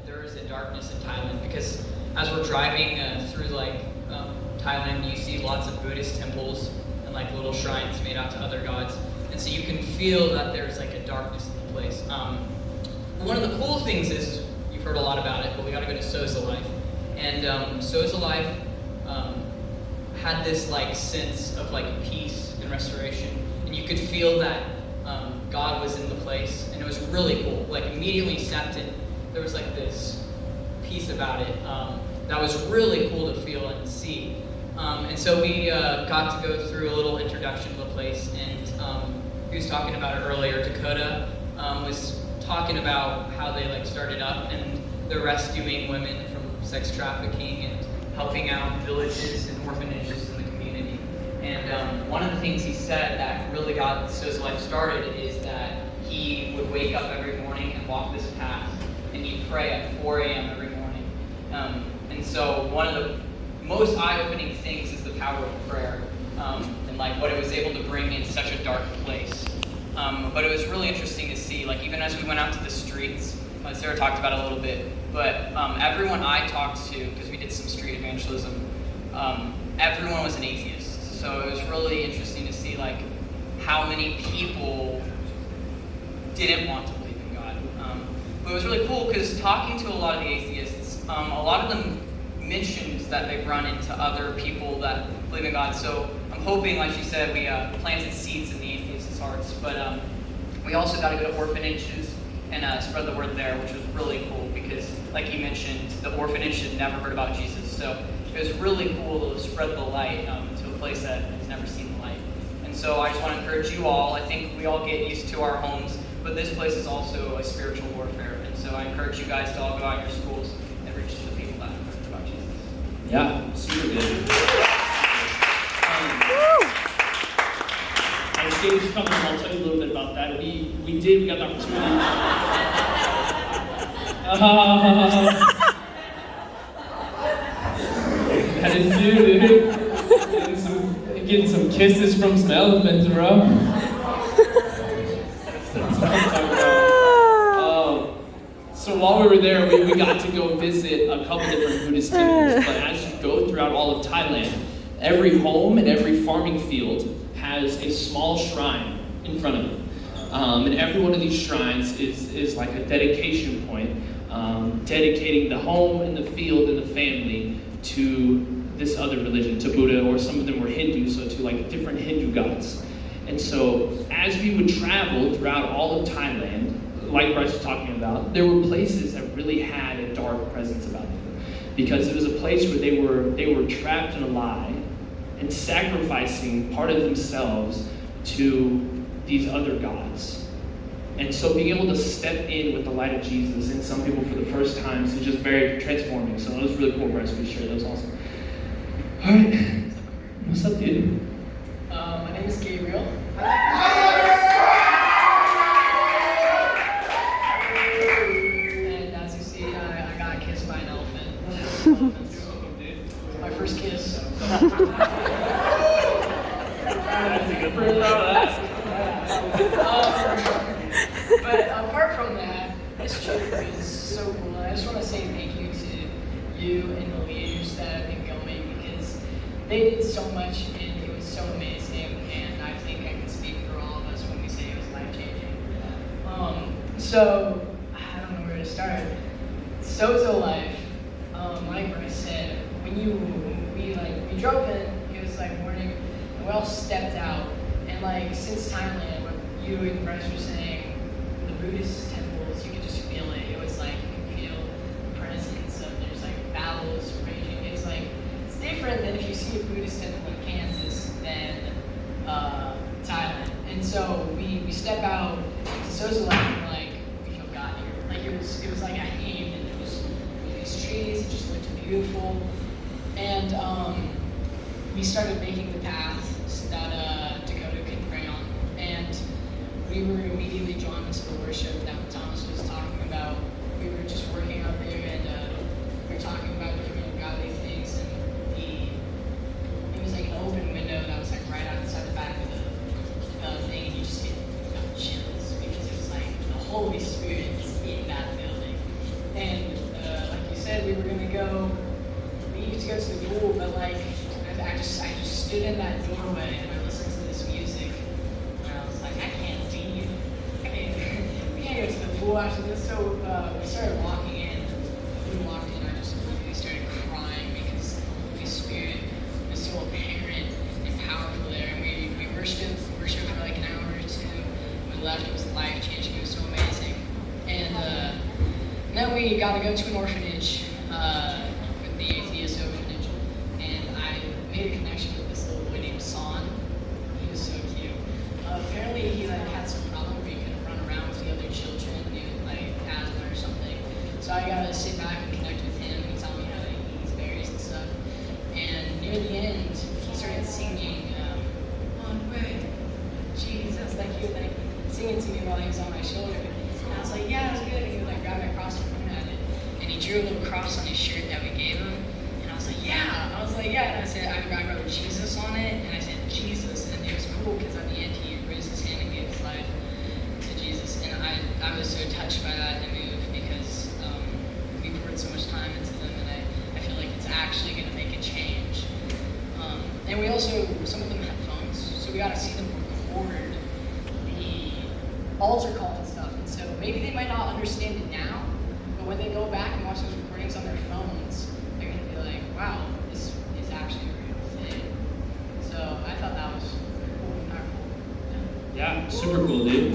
there is a darkness in Thailand, because as we're driving through Thailand, you see lots of Buddhist temples and like little shrines made out to other gods, and so you can feel that there's like a darkness in the place. One of the cool things is, you've heard a lot about it, but we got to go to Soza Life, and Soza Life had this like sense of like peace and restoration, and you could feel that God was in the place, and it was really cool. Like immediately you stepped in, there was like this peace about it that was really cool to feel and see. And so we got to go through a little introduction to the place, and he was talking about it earlier. Dakota was talking about how they like started up, and they're rescuing women from sex trafficking and helping out villages and orphanages in the community. And one of the things he said that really got So's life started is that he would wake up every morning and walk this path, and he'd pray at 4 a.m. every morning. And so one of the most eye-opening things is the power of prayer, and like what it was able to bring in such a dark place. But it was really interesting to see, like even as we went out to the streets, Sarah talked about it a little bit, but everyone I talked to, because we did some street evangelism, everyone was an atheist. So it was really interesting to see like how many people didn't want to believe in God. But it was really cool because talking to a lot of the atheists, a lot of them mentioned that they've run into other people that believe in God. So I'm hoping, like she said, we planted seeds in the atheists' hearts. But we also got to go to orphanages and spread the word there, which was really cool because, like you mentioned, the orphanage had never heard about Jesus. So it was really cool to spread the light to a place that has never seen the light. And so I just want to encourage you all. I think we all get used to our homes, but this place is also a spiritual warfare. And so I encourage you guys to all go out in your schools and reach the people that have heard about Jesus. Yeah, super good. As Gabe's coming, I'll tell you a little bit about that. We got the opportunity. That is you, dude. Getting some kisses from some elephants, bro. That's what I'm talking about. So while we were there, we got to go visit a couple different Buddhist temples. But as you go throughout all of Thailand, every home and every farming field has a small shrine in front of it. And every one of these shrines is like a dedication point, dedicating the home and the field and the family to this other religion, to Buddha, or some of them were Hindu, so to like different Hindu gods. And so as we would travel throughout all of Thailand, like Bryce was talking about, there were places that really had a dark presence about them, because it was a place where they were trapped in a lie and sacrificing part of themselves to these other gods. And so being able to step in with the light of Jesus in some people for the first time is just very transforming. So it was really cool, Bryce, we shared. That was awesome. All right. What's up, dude? My name is Gabriel. And as you see, I got kissed by an elephant. It's my first kiss. But apart from that, this church is so cool. I just want to say thank you to you and the leaders that have been going, because they did so much and it was so amazing. And I think I can speak for all of us when we say it was life-changing. So I don't know where to start. Sozo Life, like Bryce said, when we drove in, it was like morning, and we all stepped out. And like since Thailand, what you and Bryce were saying, the Buddhist temples, you could just feel it. It was like you can feel the presence of, there's like battles raging. It's like, it's different than if you see a Buddhist temple in Kansas than Thailand. And so we step out to Sozo Life and like, we feel God here. Like it was like a haven. There was these trees, it just looked beautiful. And we started making the paths that Dakota could pray on. And we were immediately drawn to the worship that Thomas was talking about. We were just working out there, and we were talking about different godly things. And it was like an open window that was like right outside the back of the thing, and you just get chills because it was like the Holy Spirit is in that building. And we were gonna leave to go to the pool, but like I just stood in that doorway and I listened to this music, and I was like, I can't leave. We can't go to the pool after this. So we started walking in. We walked in. We started crying because the Holy Spirit was so apparent and powerful there, and we worshiped for like an hour or two. We left. It was life changing. It was so amazing, and then we got to go to an orphanage. With the atheist orphanage, and I made a connection with this little boy named Son. He was so cute. Apparently he like had some problem where he couldn't run around with the other children, and he had like asthma or something. So I got to sit back and connect with him, and he taught me how to eat these berries and stuff. And near the end, he started singing, "On way, Jesus," like he was like singing to me while he was on my shoulder. And I was like, "Yeah, it was good." And he would like grab my cross and point at it. And he drew a little cross on his shirt that we gave him. And I was like, yeah. And I said, I wrote Jesus on it. And I said, Jesus. And it was cool because at the end he raised his hand and gave his life to Jesus. And I was so touched by that and moved because we poured so much time into them. And I feel like it's actually going to make a change. And we also, some of them had phones. So we got to see them record the altar call and stuff. And so maybe they might not understand it now. When they go back and watch those recordings on their phones, they're going to be like, wow, this is actually a real thing. So I thought that was cool and powerful. Yeah, super cool, dude.